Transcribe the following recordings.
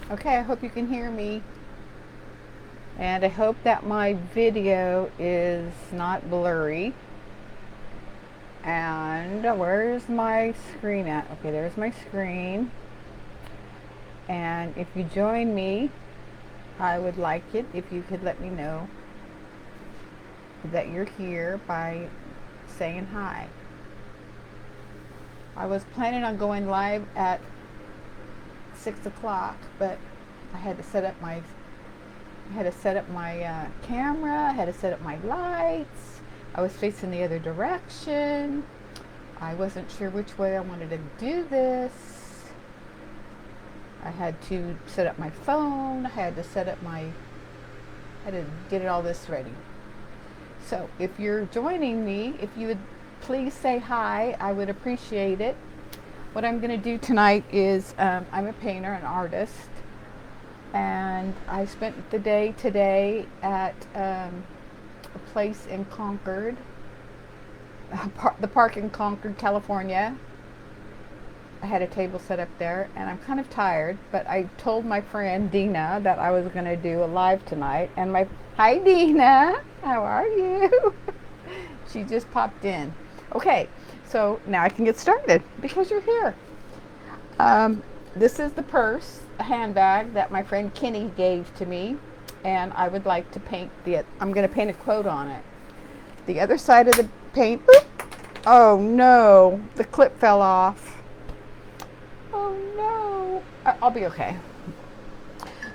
Okay, I hope you can hear me. And I hope that my video is not blurry. And where's my screen at? Okay, there's my screen. And if you join me, I would like it if you could let me know that you're here by saying hi. I was planning on going live at 6 o'clock, but I had to set up my camera. I had to set up my lights. I was facing the other direction. I wasn't sure which way I wanted to do this. I had to set up my phone. I had to get all this ready. So if you're joining me, if you would please say hi, I would appreciate it. What I'm going to do tonight is I'm a painter, an artist, and I spent the day today at a place in Concord, the park in Concord, California. I had a table set up there, and I'm kind of tired, but I told my friend Dina that I was going to do a live tonight. And hi Dina, how are you? She just popped in. Okay, so now I can get started because you're here. This is the purse, a handbag that my friend Kenny gave to me, and I would like to paint I'm going to paint a quote on it. The other side of the paint, oh no, the clip fell off. Oh no, I'll be okay.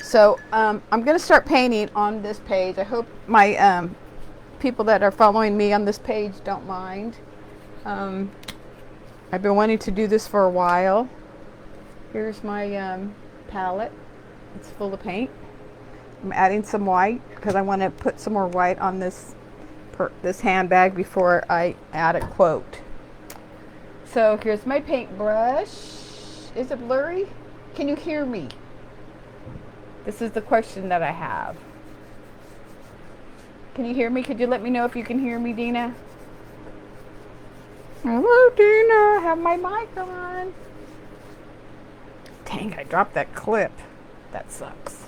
So I'm going to start painting on this page. I hope my people that are following me on this page don't mind. I've been wanting to do this for a while. Here's my palette. It's full of paint. I'm adding some white because I want to put some more white on this handbag before I add a quote. So here's my paintbrush. Is it blurry? Can you hear me? This is the question that I have. Can you hear me? Could you let me know if you can hear me, Dina? Hello, Dina. I have my mic on. Dang, I dropped that clip. That sucks.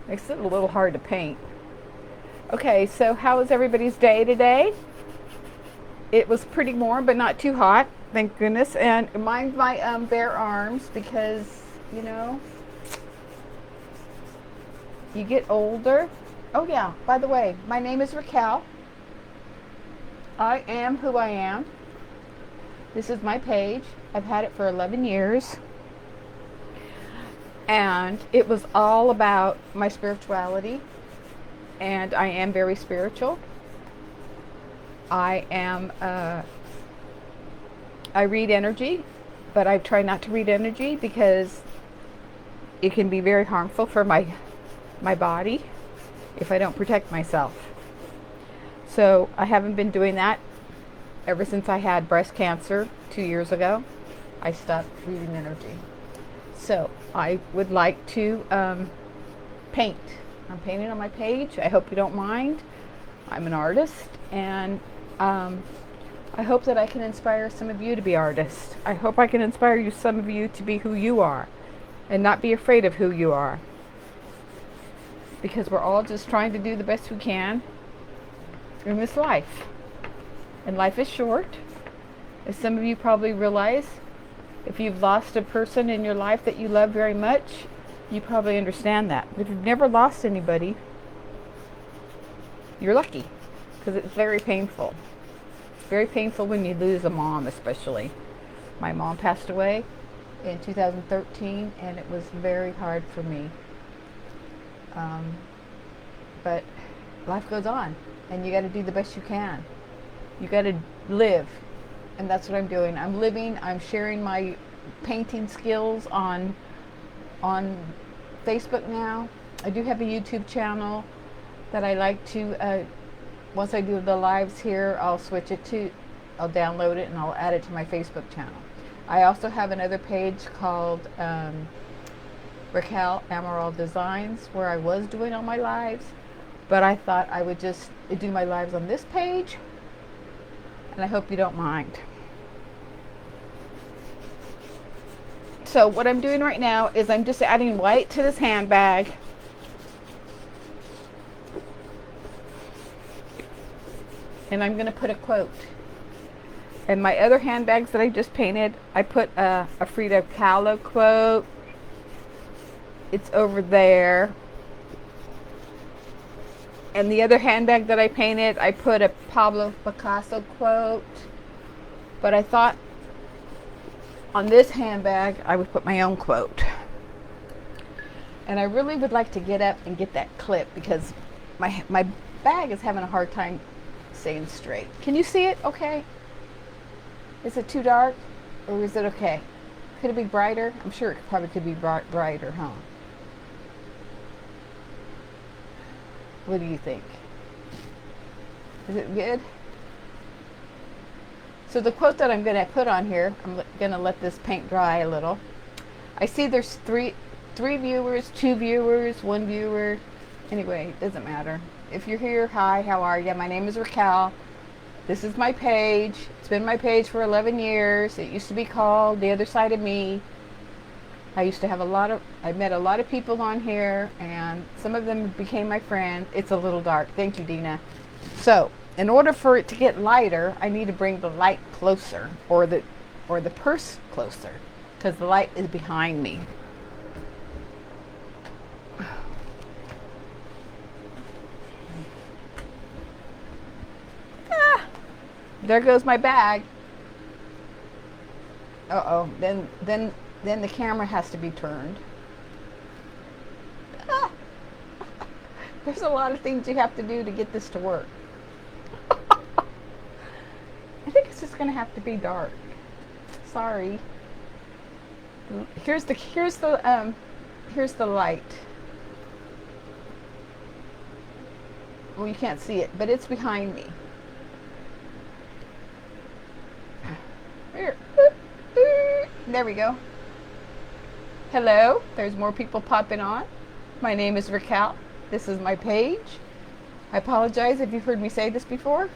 Makes it a little hard to paint. Okay, so how was everybody's day today? It was pretty warm, but not too hot. Thank goodness. And mind my bare arms because, you know, you get older. Oh yeah, by the way, my name is Raquel. I am who I am. This is my page. I've had it for 11 years. And it was all about my spirituality. And I am very spiritual. I read energy, but I try not to read energy because it can be very harmful for my body if I don't protect myself. So I haven't been doing that ever since I had breast cancer 2 years ago. I stopped reading energy. So I would like to paint. I'm painting on my page. I hope you don't mind. I'm an artist, and I hope that I can inspire some of you to be artists. I hope I can inspire some of you to be who you are and not be afraid of who you are. Because we're all just trying to do the best we can in this life. And life is short. As some of you probably realize, if you've lost a person in your life that you love very much, you probably understand that. If you've never lost anybody, you're lucky because it's very painful. It's very painful when you lose a mom, especially. My mom passed away in 2013, and it was very hard for me. But life goes on, and you got to do the best you can. You got to live, and that's what I'm doing. I'm living. I'm sharing my painting skills on Facebook now. I do have a YouTube channel that I like to. Once I do the lives here, I'll download it and I'll add it to my Facebook channel. I also have another page called Raquel Amaral Designs, where I was doing all my lives, but I thought I would just do my lives on this page, and I hope you don't mind. So what I'm doing right now is I'm just adding white to this handbag. And I'm going to put a quote. And my other handbags that I just painted, I put a Frida Kahlo quote. It's over there. And the other handbag that I painted, I put a Pablo Picasso quote. But I thought on this handbag, I would put my own quote. And I really would like to get up and get that clip because my bag is having a hard time staying straight. Can you see it okay? Is it too dark or is it okay? Could it be brighter? I'm sure it probably could be brighter, huh? What do you think? Is it good? So the quote that I'm going to put on here, I'm going to let this paint dry a little. I see there's three viewers, 2 viewers, 1 viewer. Anyway, it doesn't matter. If you're here, hi, how are you? My name is Raquel. This is my page. It's been my page for 11 years. It used to be called The Other Side of Me. I used to have I met a lot of people on here, and some of them became my friends. It's a little dark. Thank you, Dina. So, in order for it to get lighter, I need to bring the light closer, or the purse closer, because the light is behind me. There goes my bag. Uh-oh. Then the camera has to be turned. Ah. There's a lot of things you have to do to get this to work. I think it's just going to have to be dark. Sorry. Here's the light. Well, you can't see it, but it's behind me. Here. There we go. Hello. There's more people popping on. My name is Raquel. This is my page. I apologize if you've heard me say this before.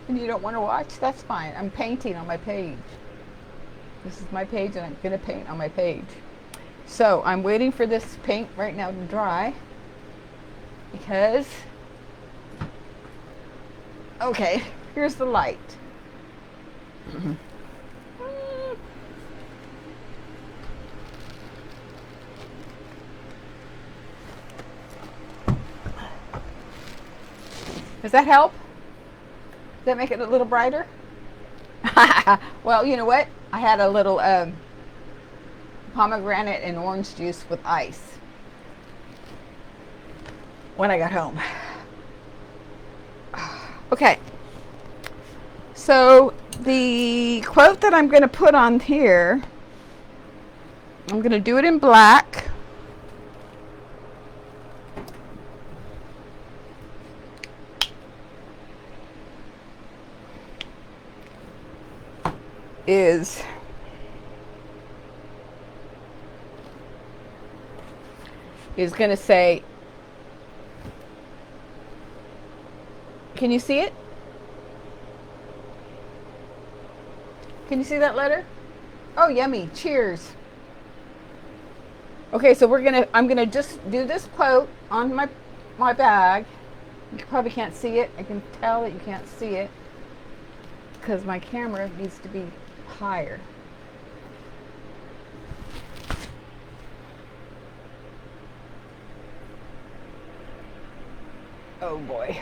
And you don't want to watch, that's fine. I'm painting on my page. This is my page and I'm going to paint on my page. So I'm waiting for this paint right now to dry because, okay, here's the light. Does that help? Does that make it a little brighter? Well, you know what? I had a little pomegranate and orange juice with ice when I got home. Okay. So the quote that I'm going to put on here, I'm going to do it in black. Is going to say, can you see it? Can you see that letter? Oh, yummy. Cheers. Okay, so I'm gonna just do this quote on my bag. You probably can't see it. I can tell that you can't see it because my camera needs to be higher. Oh boy.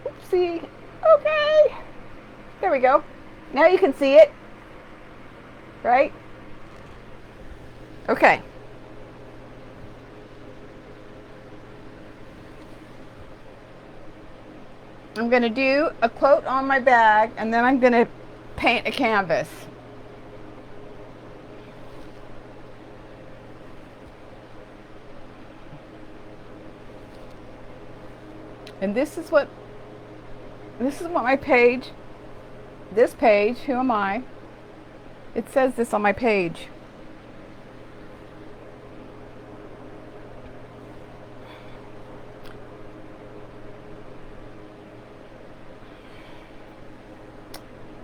Oopsie. Okay. There we go. Now you can see it. Right? Okay. I'm going to do a quote on my bag and then I'm going to paint a canvas. And this is what my page, this page, who am I? It says this on my page.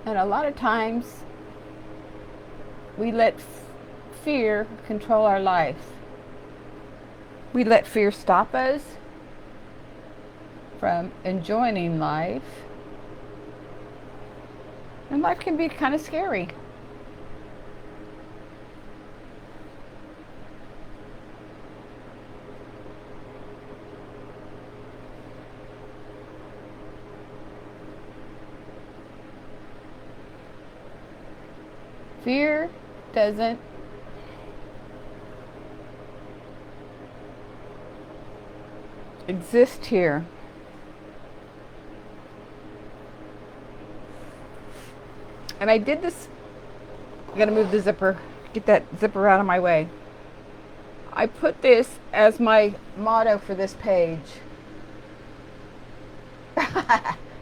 And a lot of times we let fear control our life. We let fear stop us from enjoying life. And life can be kind of scary. Fear doesn't exist here. And I did this. I gotta move the zipper, get that zipper out of my way. I put this as my motto for this page.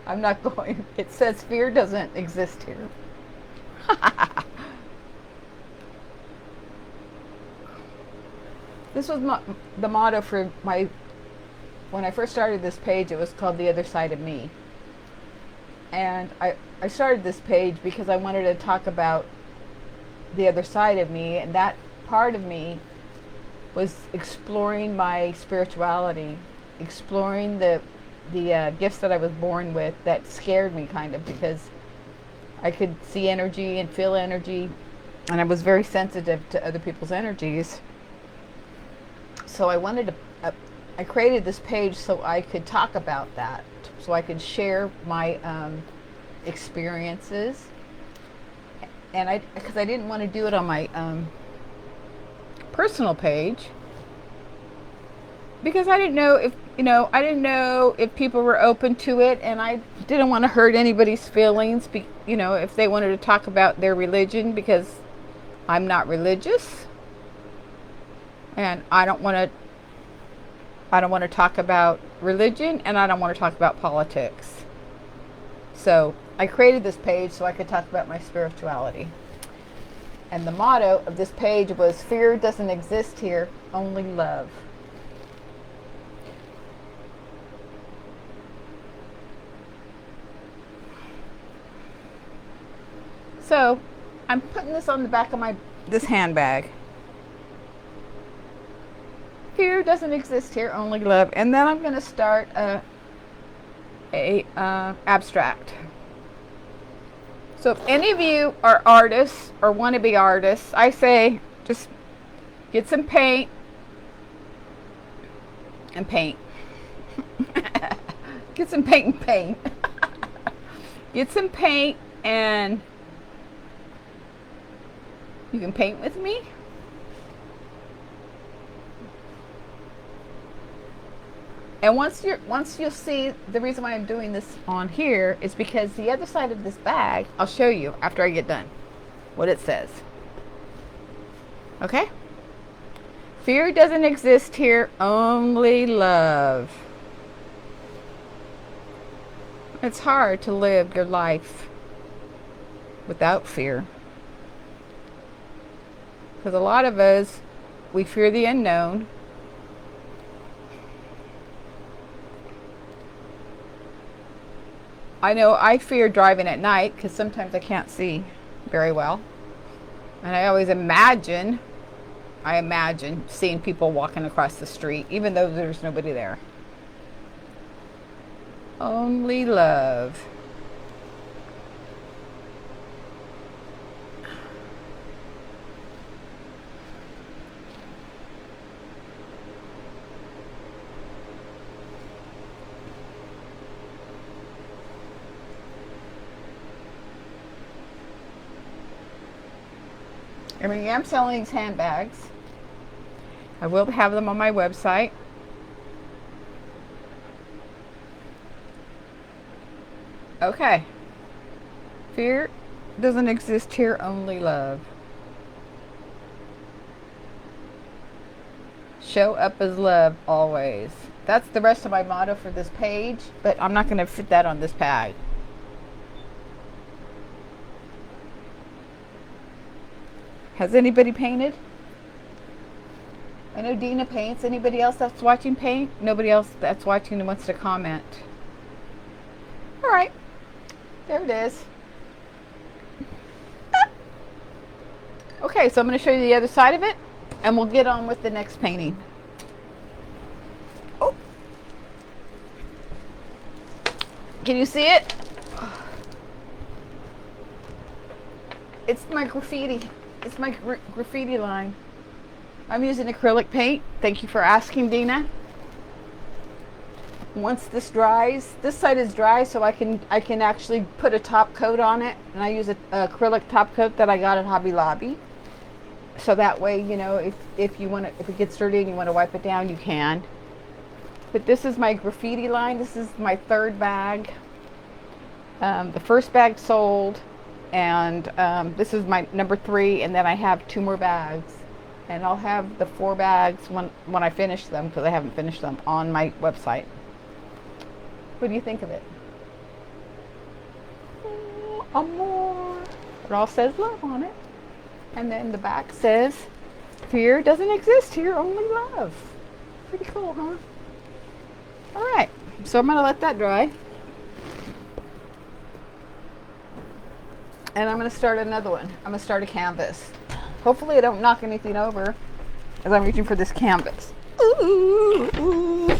I'm not going. It says fear doesn't exist here. This was the motto for when I first started this page. It was called The Other Side of Me. And I started this page because I wanted to talk about the other side of me, and that part of me was exploring my spirituality, exploring the gifts that I was born with that scared me kind of, because I could see energy and feel energy, and I was very sensitive to other people's energies. So I created this page so I could talk about that, so I could share my experiences, and because I didn't want to do it on my personal page, because I didn't know if people were open to it, and I didn't want to hurt anybody's feelings, if they wanted to talk about their religion, because I'm not religious, and I don't want to talk about religion, and I don't want to talk about politics. So I created this page so I could talk about my spirituality. And the motto of this page was, fear doesn't exist here, only love. So I'm putting this on the back of this handbag. Fear doesn't exist here, only love. And then I'm going to start a abstract. So if any of you are artists or want to be artists, I say just get some paint and paint. Get some paint and paint. Get some paint, and you can paint with me. And once you'll see, the reason why I'm doing this on here is because the other side of this bag, I'll show you after I get done what it says. Okay? Fear doesn't exist here, only love. It's hard to live your life without fear, because a lot of us, we fear the unknown. I know I fear driving at night because sometimes I can't see very well. And I always imagine seeing people walking across the street, even though there's nobody there. Only love. I mean, I'm selling these handbags. I will have them on my website. Okay. Fear doesn't exist here, only love. Show up as love always. That's the rest of my motto for this page, but I'm not going to fit that on this bag. Has anybody painted? I know Dina paints. Anybody else that's watching paint? Nobody else that's watching and wants to comment. All right. There it is. Okay, so I'm going to show you the other side of it, and we'll get on with the next painting. Oh, can you see it? It's my graffiti. It's my graffiti line. I'm using acrylic paint. Thank you for asking, Dina. Once this dries, this side is dry, so I can actually put a top coat on it, and I use a acrylic top coat that I got at Hobby Lobby. So that way, you know, if it gets dirty and you want to wipe it down, you can. But this is my graffiti line. This is my third bag. The first bag sold, and this is my number 3, and then I have 2 more bags, and I'll have the 4 bags when I finish them, because I haven't finished them, on my website. What do you think of it? Amor. It all says love on it. And then the back says, fear doesn't exist here, only love. Pretty cool, huh? All right, so I'm gonna let that dry. And I'm gonna start another one. I'm gonna start a canvas. Hopefully I don't knock anything over as I'm reaching for this canvas. Ooh, ooh.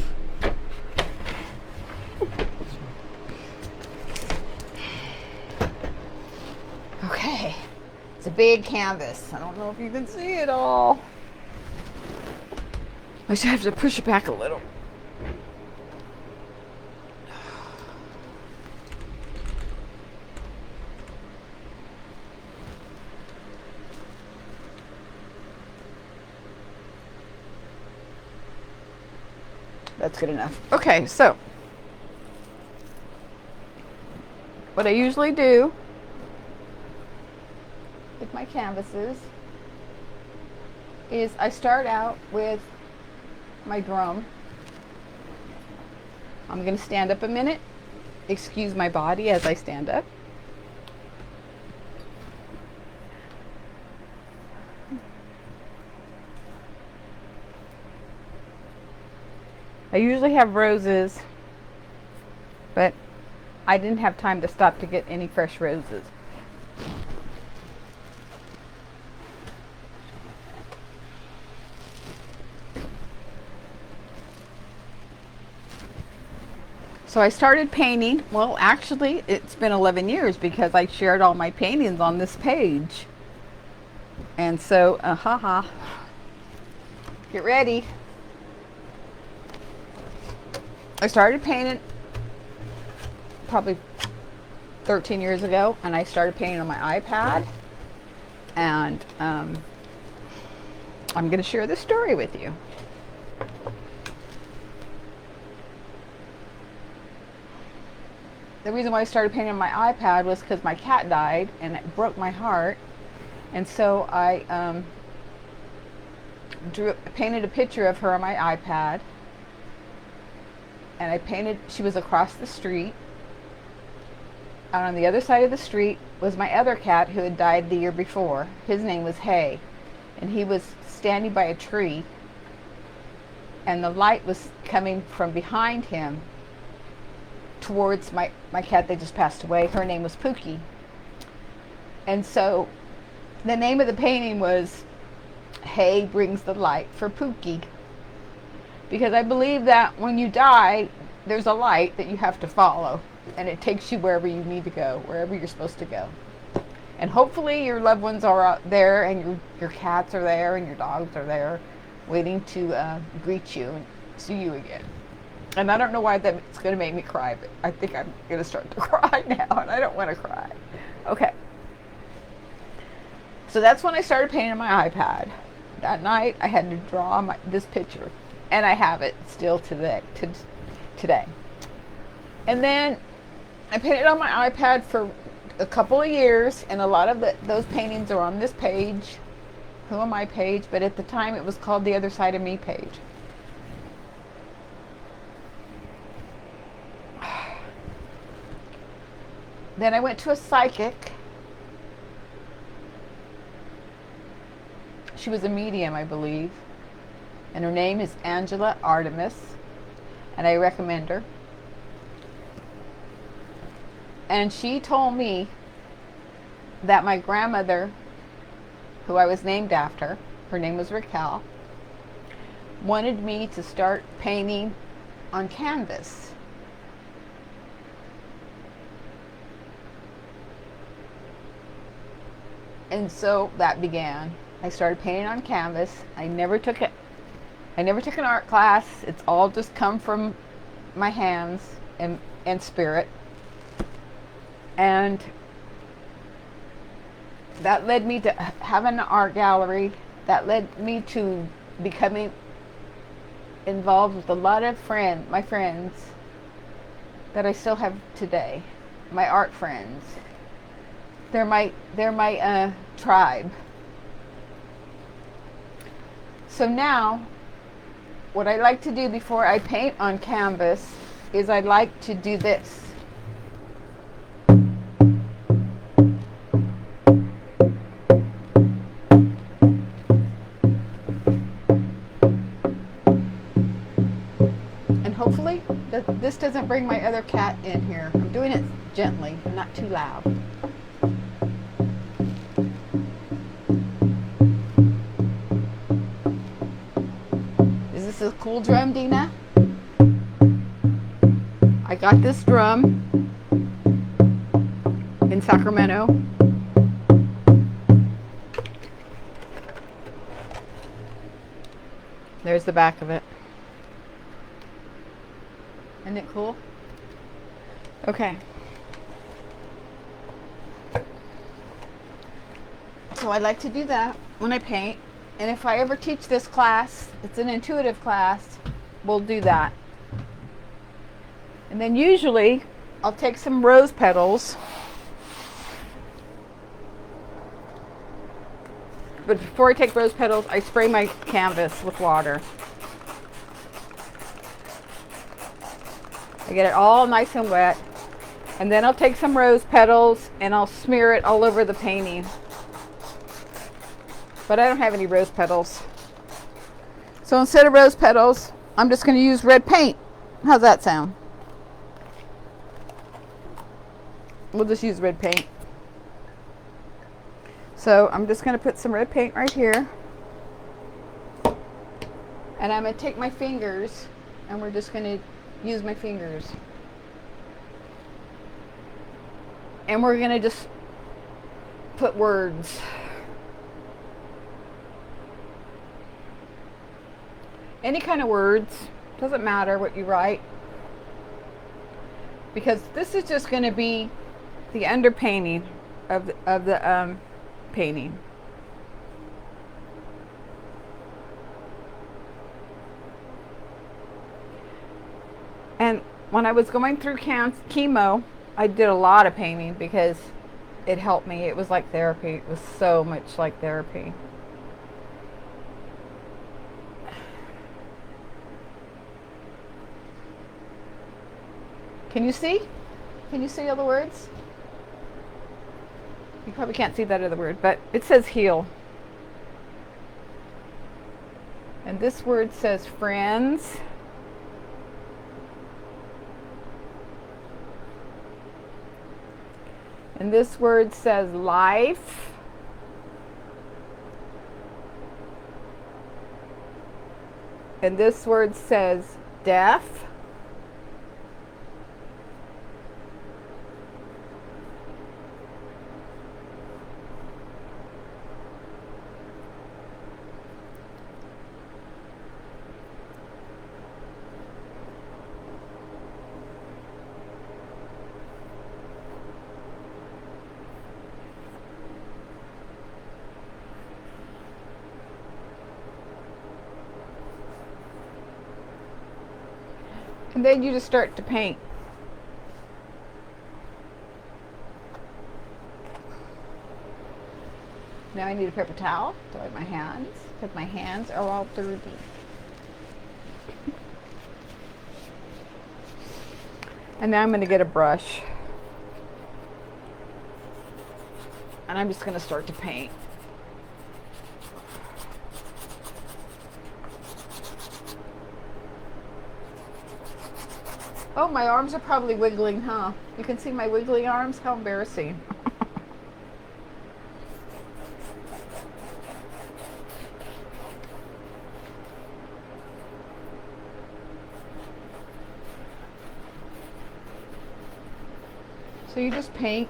Okay. It's a big canvas. I don't know if you can see it all. I just have to push it back a little. That's good enough. Okay, so what I usually do with my canvases is I start out with my drum. I'm going to stand up a minute. Excuse my body as I stand up. I usually have roses, but I didn't have time to stop to get any fresh roses. So I started painting. Well, actually, it's been 11 years because I shared all my paintings on this page. And so, get ready. I started painting probably 13 years ago, and I started painting on my iPad. And I'm going to share this story with you. The reason why I started painting on my iPad was because my cat died, and it broke my heart. And so I painted a picture of her on my iPad. And I painted, she was across the street. And on the other side of the street was my other cat who had died the year before. His name was Hay. And he was standing by a tree. And the light was coming from behind him towards my cat that just passed away. Her name was Pookie. And so the name of the painting was Hay Brings the Light for Pookie. Because I believe that when you die, there's a light that you have to follow. And it takes you wherever you need to go, wherever you're supposed to go. And hopefully your loved ones are out there, and your cats are there, and your dogs are there, waiting to greet you and see you again. And I don't know why that's going to make me cry, but I think I'm going to start to cry now, and I don't want to cry. Okay. So that's when I started painting on my iPad. That night, I had to draw this picture, and I have it still today. And then I painted on my iPad for a couple of years, and a lot of those paintings are on this page, Who Am I page, but at the time it was called the Other Side of Me page. Then I went to a psychic. She was a medium, I believe. And her name is Angela Artemis. And I recommend her. And she told me that my grandmother who I was named after, her name was Raquel, wanted me to start painting on canvas. And so that began. I started painting on canvas. I never took an art class. It's all just come from my hands and spirit. And that led me to having an art gallery. That led me to becoming involved with a lot of my friends that I still have today, my art friends. They're my tribe. So now, what I like to do before I paint on canvas is I like to do this. And hopefully this doesn't bring my other cat in here. I'm doing it gently, not too loud. Is this a cool drum, Dina? I got this drum in Sacramento. There's the back of it. Isn't it cool? Okay. So I like to do that when I paint. And if I ever teach this class, it's an intuitive class, we'll do that. And then usually I'll take some rose petals. But before I take rose petals, I spray my canvas with water. I get it all nice and wet. And then I'll take some rose petals and I'll smear it all over the painting. But I don't have any rose petals. So instead of rose petals, I'm just going to use red paint. How's that sound? We'll just use red paint. So I'm just going to put some red paint right here. And I'm going to take my fingers and we're just going to use my fingers. And we're going to just put words. Any kind of words. Doesn't matter what you write. Because this is just going to be the underpainting of the painting. And when I was going through chemo, I did a lot of painting because it helped me. It was like therapy. It was so much like therapy. Can you see? Can you see all the words? You probably can't see that other word, but it says heal. And this word says friends. And this word says life. And this word says death. And then you just start to paint. Now I need a paper towel to wipe my hands, because my hands are all dirty. And now I'm going to get a brush. And I'm just going to start to paint. Oh, my arms are probably wiggling, huh? You can see my wiggly arms? How embarrassing. So you just paint.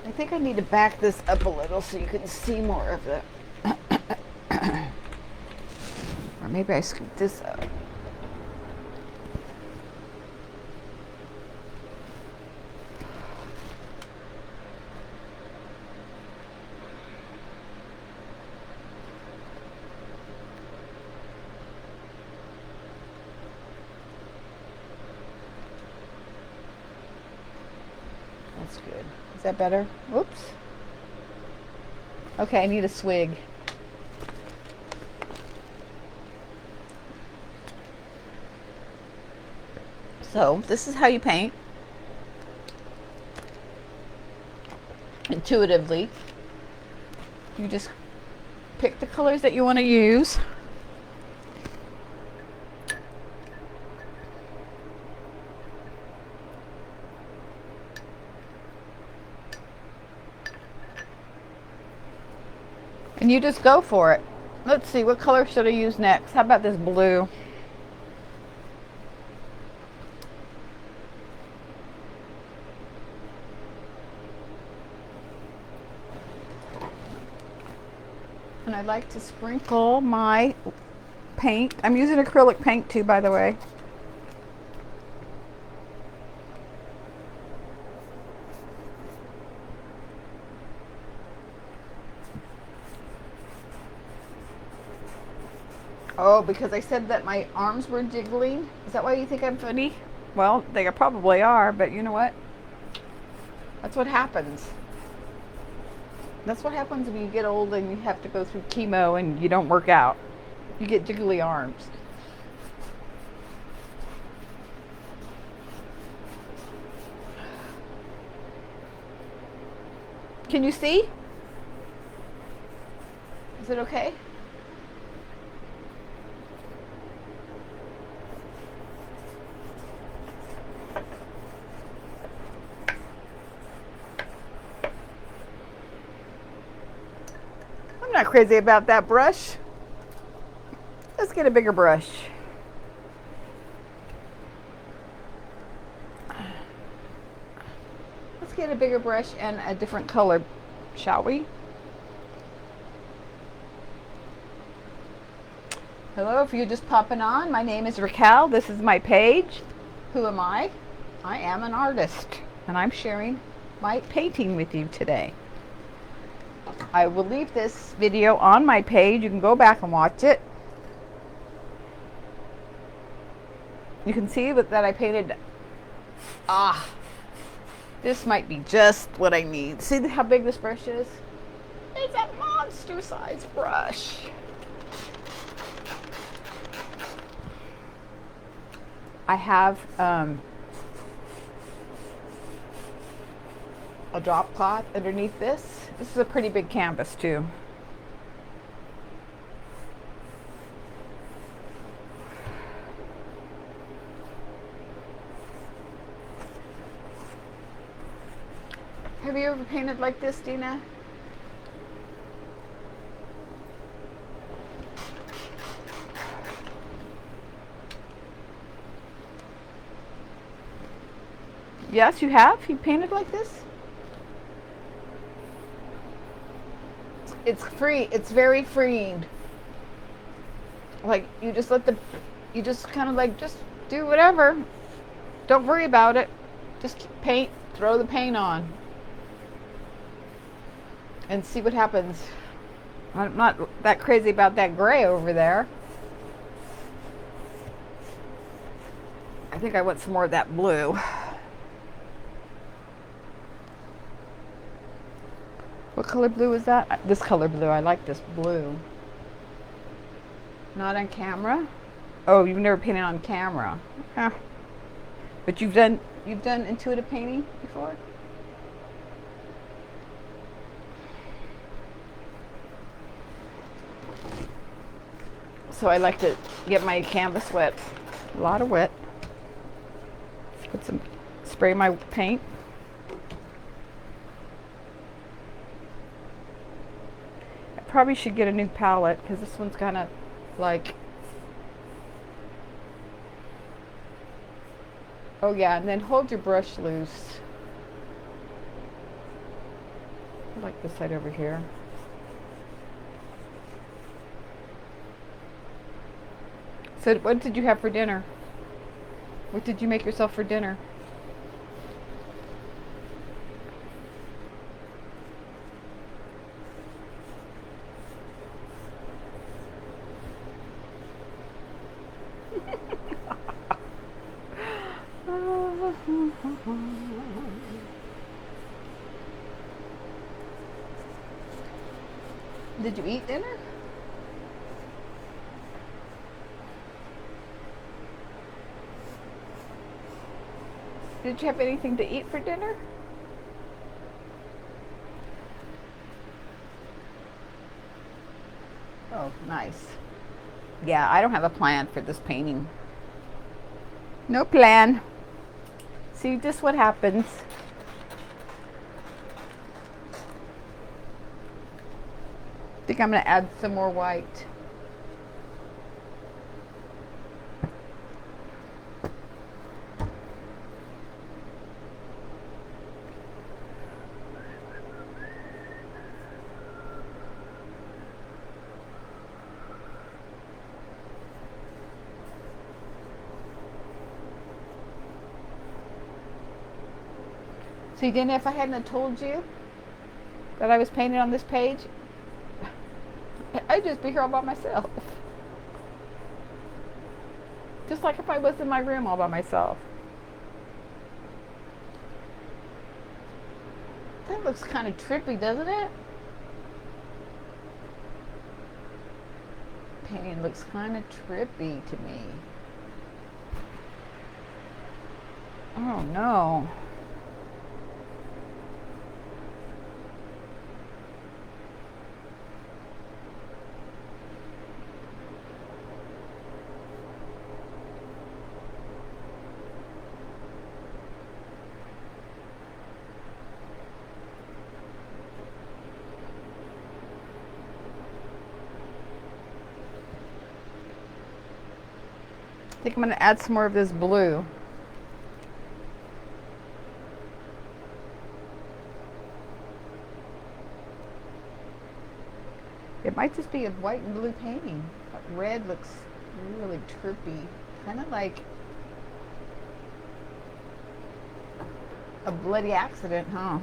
I think I need to back this up a little so you can see more of it. Or maybe I scoot this up. That's good. Is that better? Whoops. Okay, I need a swig. So this is how you paint. Intuitively. You just pick the colors that you want to use. And you just go for it. Let's see, what color should I use next? How about this blue? And I like to sprinkle my paint. I'm using acrylic paint too, by the way. Oh, because I said that my arms were jiggling? Is that why you think I'm funny? Well, they probably are, but you know what? That's what happens. That's what happens when you get old and you have to go through chemo and you don't work out. You get jiggly arms. Can you see? Is it okay? I'm not crazy about that brush. Let's get a bigger brush. Let's get a bigger brush and a different color, shall we? Hello, if you're just popping on, my name is Raquel. This is my page. Who am I? I am an artist, and I'm sharing my painting with you today. I will leave this video on my page. You can go back and watch it. You can see that I painted. This might be just what I need. See how big this brush is? It's a monster size brush. I have a drop cloth underneath this. This is a pretty big canvas too. Have you ever painted like this, Dina? Yes, you have? You painted like this? It's free. It's very freeing. Like, you just kind of like, just do whatever. Don't worry about it. Just paint, throw the paint on. And see what happens. I'm not that crazy about that gray over there. I think I want some more of that blue. What color blue is that? This color blue. I like this blue. Not on camera? Oh, you've never painted on camera. But you've done intuitive painting before? So I like to get my canvas wet. A lot of wet. Spray my paint. probably should get a new palette because this one's kind of like, oh yeah, and then hold your brush loose. I like this side over here. So what did you have for dinner? What did you make yourself for dinner? Did you eat dinner? Did you have anything to eat for dinner? Oh, nice. Yeah, I don't have a plan for this painting. No plan. See just what happens. I think I'm going to add some more white. See, then if I hadn't have told you that I was painting on this page, I'd just be here all by myself. Just like if I was in my room all by myself. That looks kind of trippy, doesn't it? Painting looks kind of trippy to me. Oh no. I think I'm going to add some more of this blue. It might just be a white and blue painting. But red looks really trippy. Kind of like a bloody accident, huh?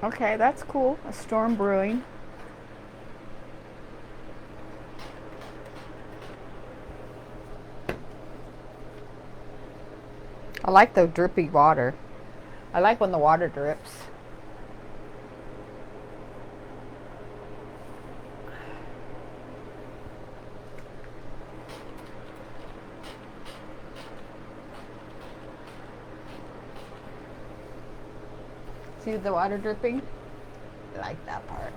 Okay, that's cool. A storm brewing. I like the drippy water. I like when the water drips. See the water dripping? I like that part.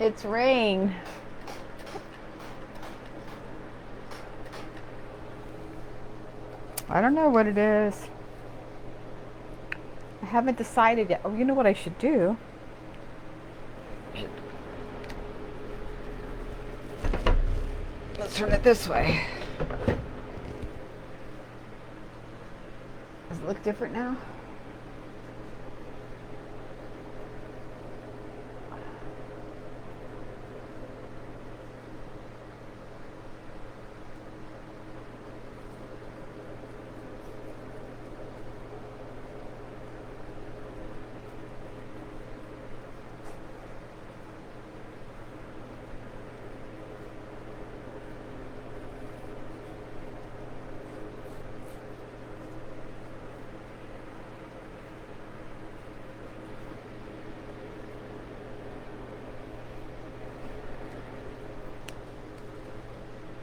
It's rain. I don't know what it is. I haven't decided yet. Oh, you know what I should do? Let's turn it this way. Does it look different now?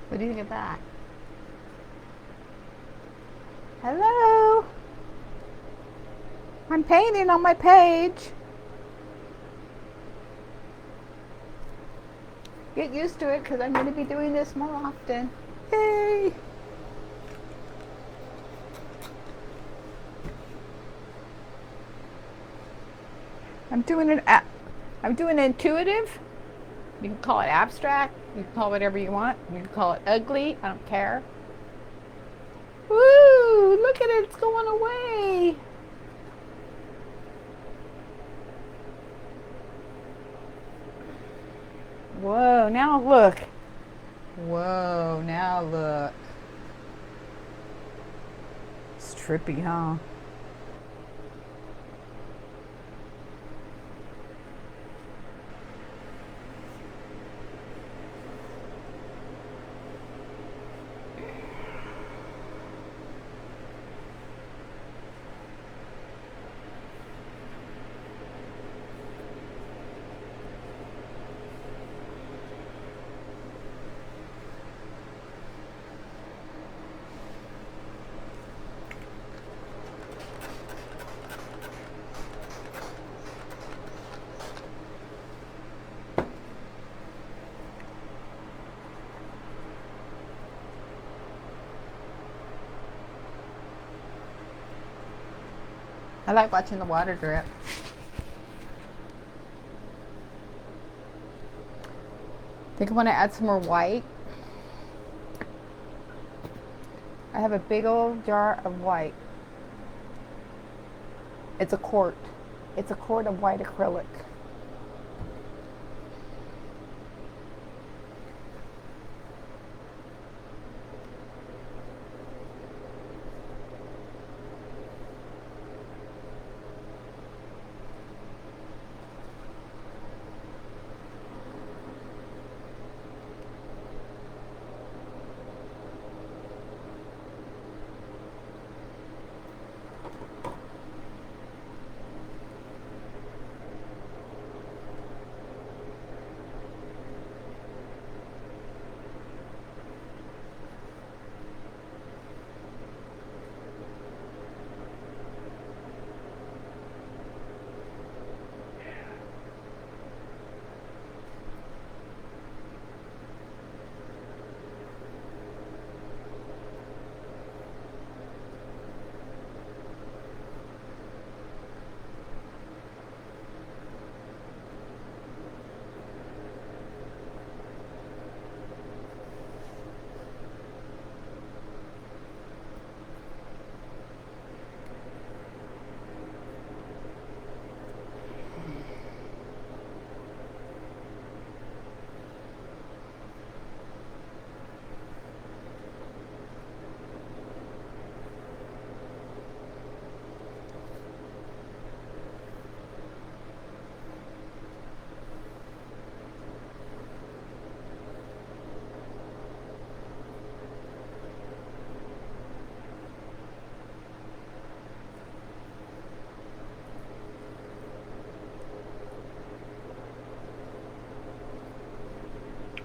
What do you think of that? Hello? I'm painting on my page. Get used to it because I'm going to be doing this more often. Yay! I'm doing intuitive. You can call it abstract. You can call it whatever you want. You can call it ugly. I don't care. Woo! Look at it. It's going away. Whoa, now look. Whoa, now look. It's trippy, huh? I like watching the water drip. I think I want to add some more white. I have a big old jar of white. It's a quart. It's a quart of white acrylic.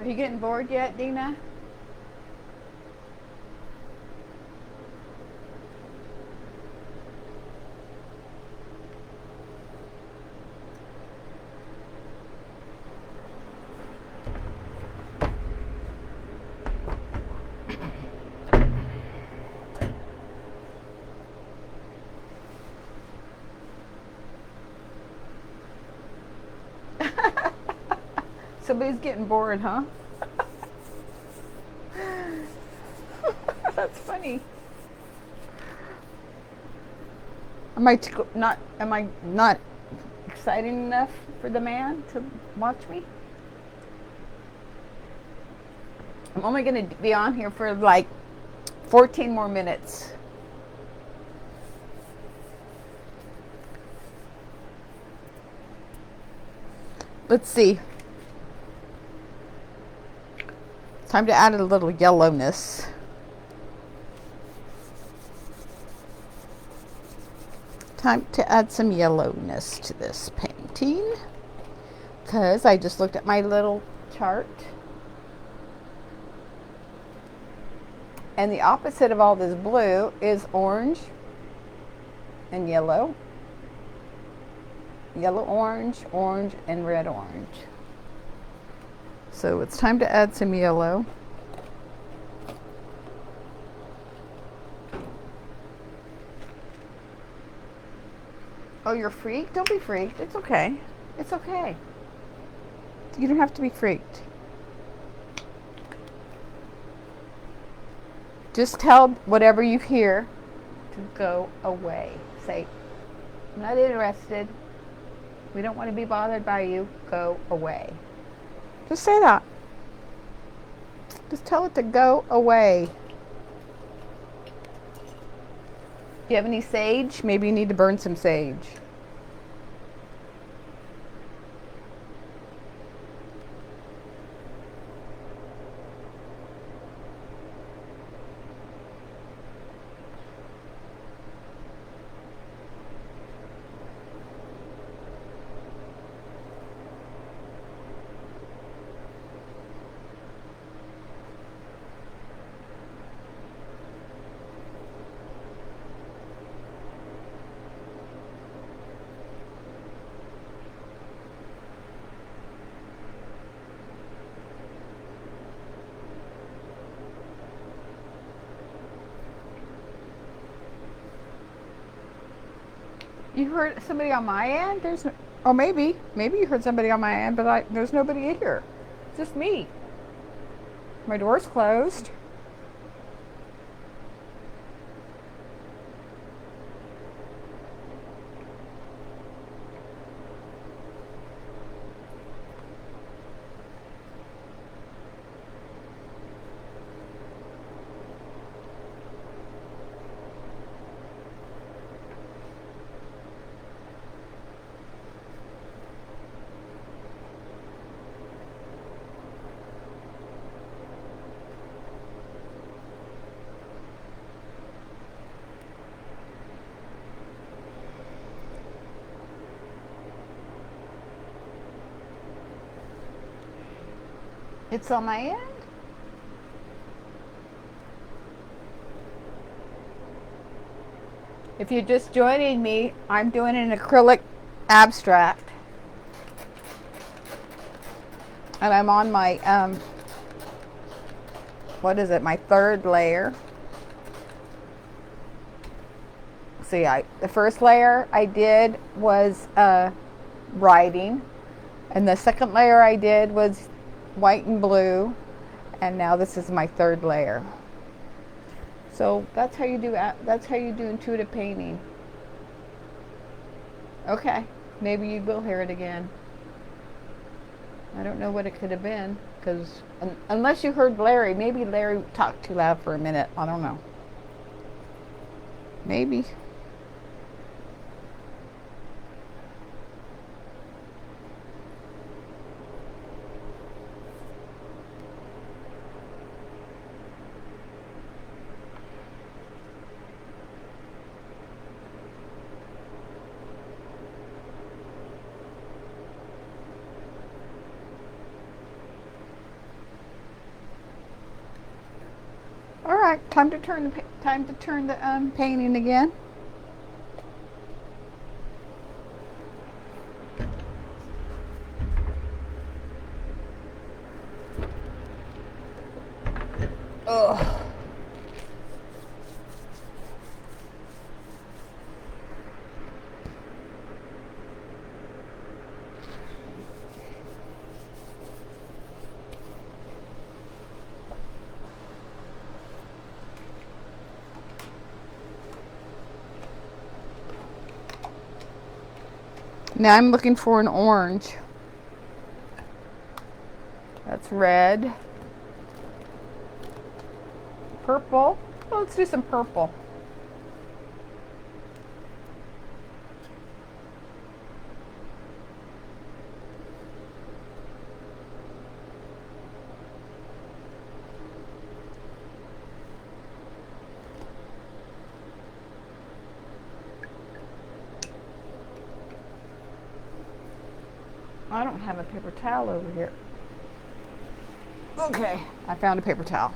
Are you getting bored yet, Dina? Somebody's getting bored, huh? That's funny. Am I not exciting enough for the man to watch me? I'm only going to be on here for like 14 more minutes. Let's see. Time to add a little yellowness. Time to add some yellowness to this painting, because I just looked at my little chart, and the opposite of all this blue is orange and yellow. Yellow, orange, orange, and red, orange. So it's time to add some yellow. Oh, you're freaked? Don't be freaked. It's okay. It's okay. You don't have to be freaked. Just tell whatever you hear to go away. Say, I'm not interested. We don't want to be bothered by you. Go away. Just say that. Just tell it to go away. Do you have any sage? Maybe you need to burn some sage. You heard somebody on my end? Oh, maybe you heard somebody on my end, but there's nobody here. It's just me. My door's closed. It's on my end? If you're just joining me, I'm doing an acrylic abstract. And I'm on my, what is it, my third layer. See, the first layer I did was writing. And the second layer I did was white and blue, and now this is my third layer. So that's how you do intuitive painting. Okay, maybe you will hear it again. I don't know what it could have been, because unless you heard Larry, maybe Larry talked too loud for a minute. I don't know. Maybe. All right, time to turn the painting again. Ugh. Now I'm looking for an orange. That's red. Purple. Well, let's do some purple. I don't have a paper towel over here. Okay, I found a paper towel.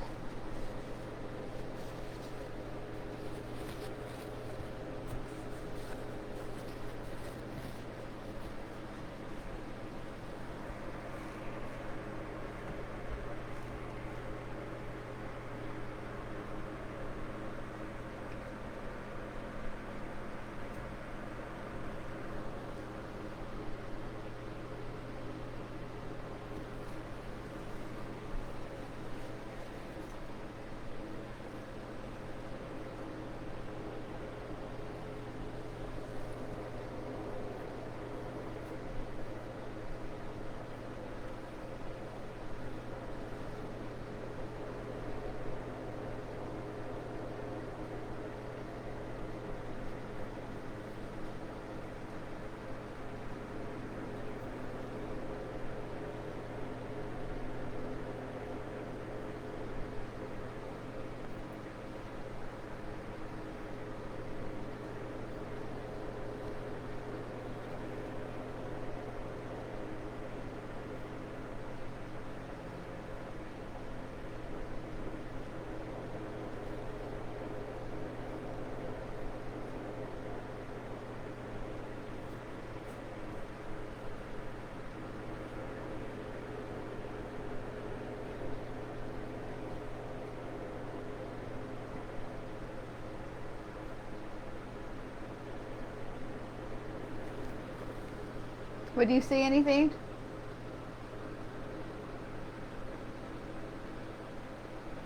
What, do you see anything?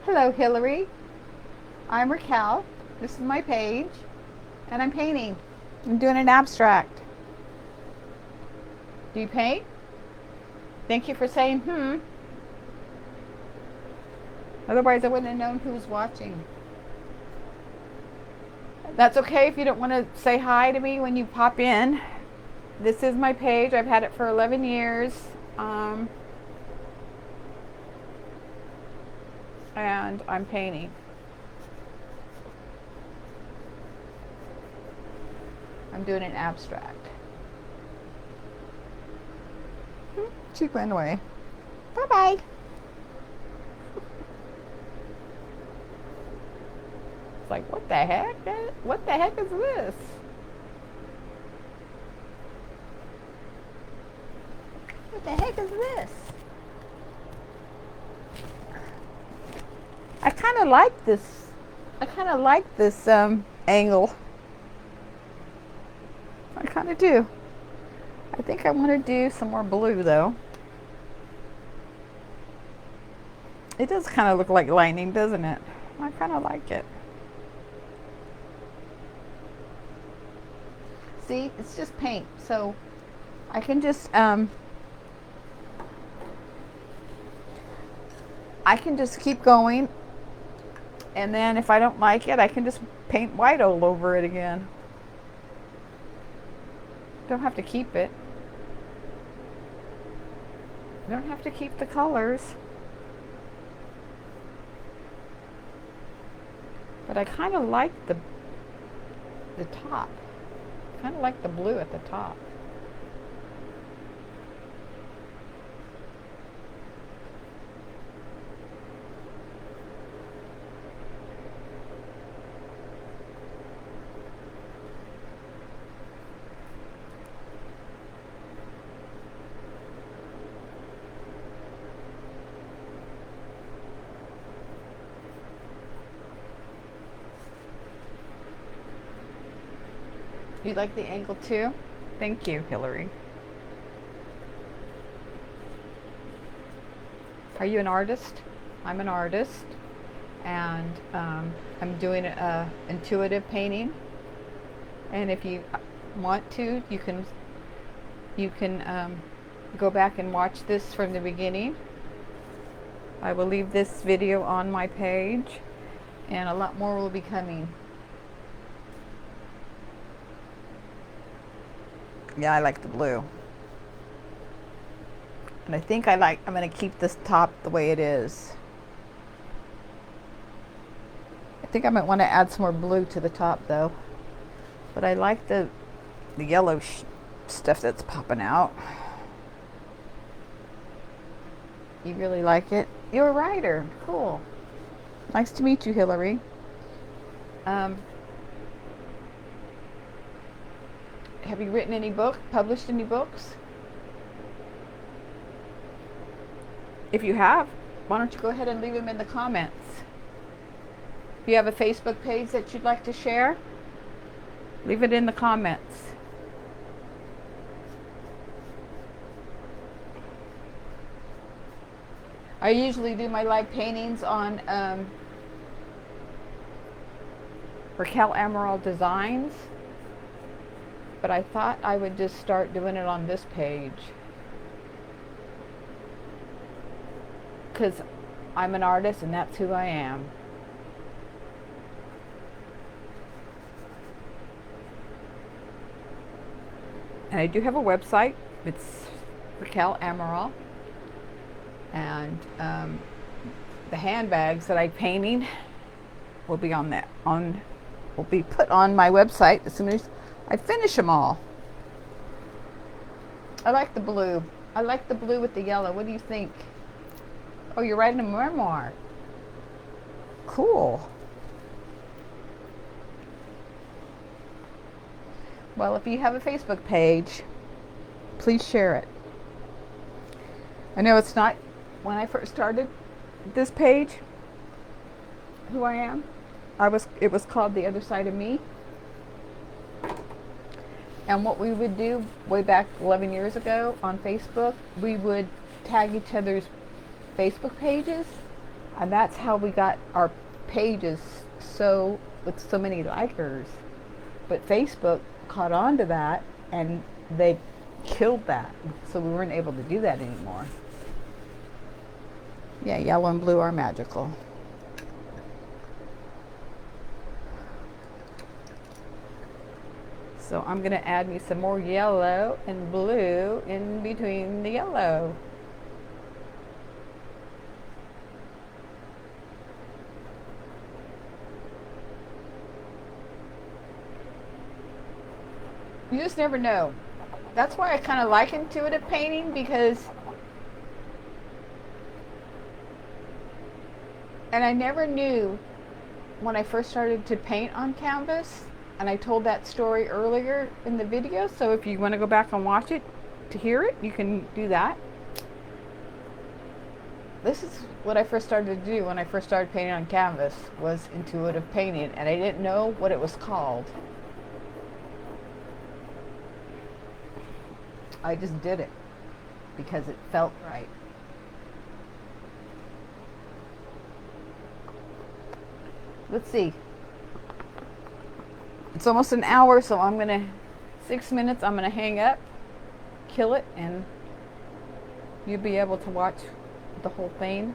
Hello, Hillary. I'm Raquel. This is my page, and I'm painting. I'm doing an abstract. Do you paint? Thank you for saying Otherwise, I wouldn't have known who was watching. That's okay if you don't want to say hi to me when you pop in. This is my page. I've had it for 11 years. And I'm painting. I'm doing an abstract. She went away. Bye-bye. It's like, what the heck? What the heck is this? What the heck is this? I kind of like this. I kind of like this angle. I kind of do. I think I want to do some more blue though. It does kind of look like lightning, doesn't it? I kind of like it. See, it's just paint, so I can just keep going, and then if I don't like it, I can just paint white all over it again. Don't have to keep it. Don't have to keep the colors. But I kind of like the top. Kind of like the blue at the top. You like the angle too? Thank you, Hillary. Are you an artist? I'm an artist, and I'm doing intuitive painting. And if you want to, you can You can go back and watch this from the beginning. I will leave this video on my page, and a lot more will be coming. Yeah, I like the blue. And I think I'm going to keep this top the way it is. I think I might want to add some more blue to the top though. But I like the yellow stuff that's popping out. You really like it? You're a writer. Cool. Nice to meet you, Hillary. Have you written any book? Published any books? If you have, why don't you go ahead and leave them in the comments? If you have a Facebook page that you'd like to share, leave it in the comments. I usually do my live paintings on Raquel Amaral Designs, but I thought I would just start doing it on this page because I'm an artist and that's who I am. And I do have a website. It's Raquel Amaral. And the handbags that I'm painting will be will be put on my website as soon as I finish them all. I like the blue. I like the blue with the yellow. What do you think? Oh, you're writing a memoir. Cool. Well, if you have a Facebook page, please share it. I know it's not when I first started this page who I am. It was called The Other Side of Me. And what we would do way back 11 years ago on Facebook, we would tag each other's Facebook pages, and that's how we got our pages with so many likers. But Facebook caught on to that and they killed that, so we weren't able to do that anymore. Yeah, yellow and blue are magical. So I'm going to add me some more yellow and blue in between the yellow. You just never know. That's why I kind of like intuitive painting, because I never knew when I first started to paint on canvas, and I told that story earlier in the video, so if you want to go back and watch it to hear it, you can do that. This is what I first started to do when I first started painting on canvas, was intuitive painting, and I didn't know what it was called. I just did it because it felt right. Let's see. It's almost an hour, so 6 minutes, I'm gonna hang up, kill it, and you'll be able to watch the whole thing.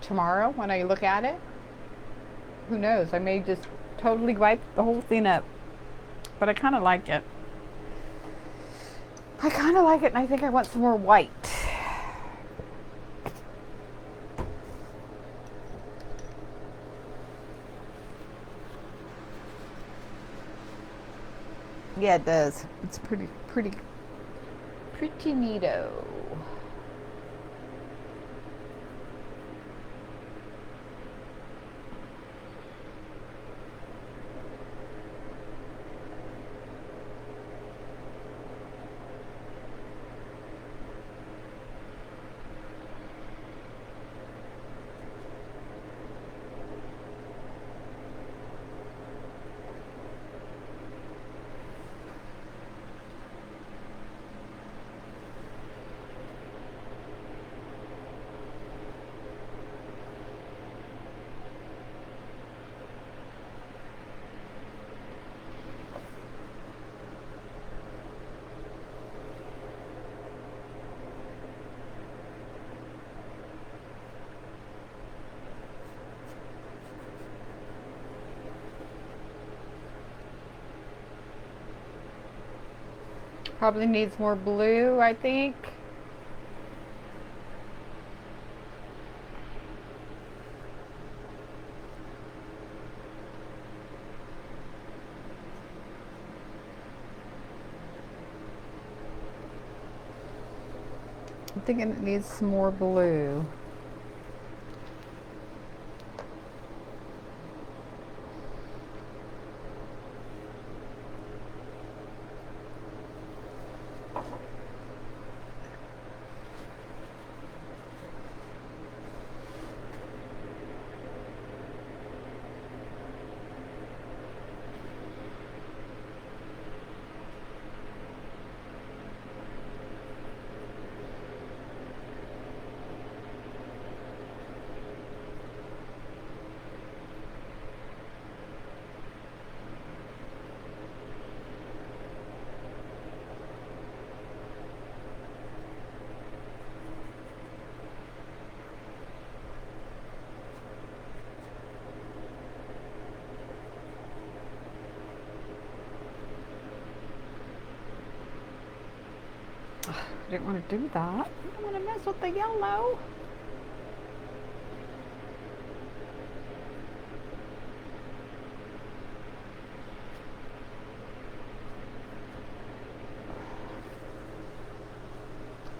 Tomorrow, when I look at it, who knows, I may just totally wipe the whole thing up, but I kind of like it. And I think I want some more white. Yeah, it does. It's pretty neato. Probably needs more blue, I think. I'm thinking it needs some more blue. I didn't want to do that. I don't want to mess with the yellow.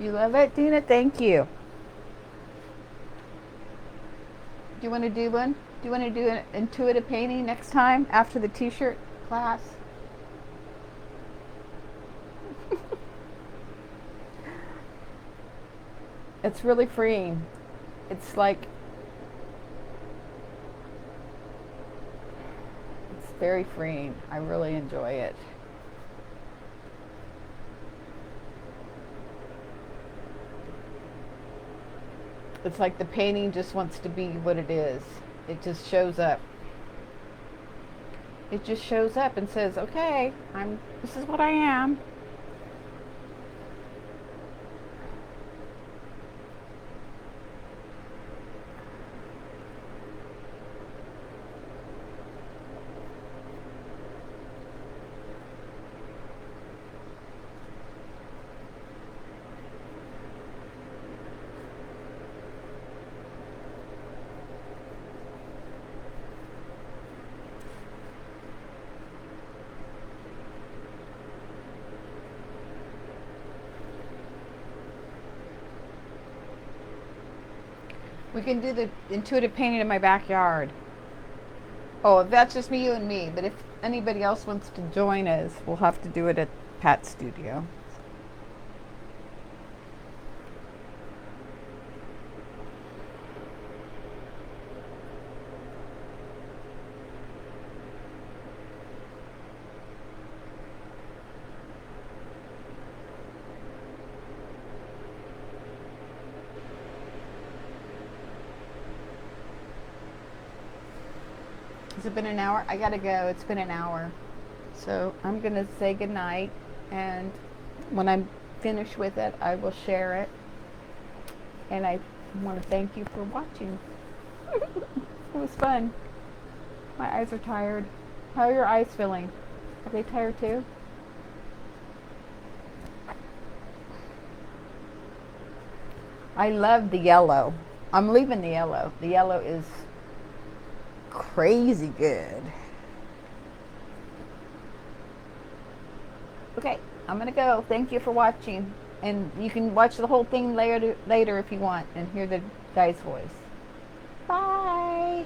You love it, Dina? Thank you. Do you want to do one? Do you want to do an intuitive painting next time after the t-shirt class? It's really freeing. It's like, it's very freeing. I really enjoy it. It's like the painting just wants to be what it is. It just shows up. It just shows up and says, okay, this is what I am. We can do the intuitive painting in my backyard. Oh, that's just me, you and me. But if anybody else wants to join us, we'll have to do it at Pat's studio. Has it been an hour? I gotta go. It's been an hour. So I'm gonna say goodnight, and when I'm finished with it, I will share it. And I want to thank you for watching. It was fun. My eyes are tired. How are your eyes feeling? Are they tired too? I love the yellow. I'm leaving the yellow. The yellow is crazy good. Okay, I'm gonna go. Thank you for watching, and you can watch the whole thing later if you want and hear the guy's voice. Bye.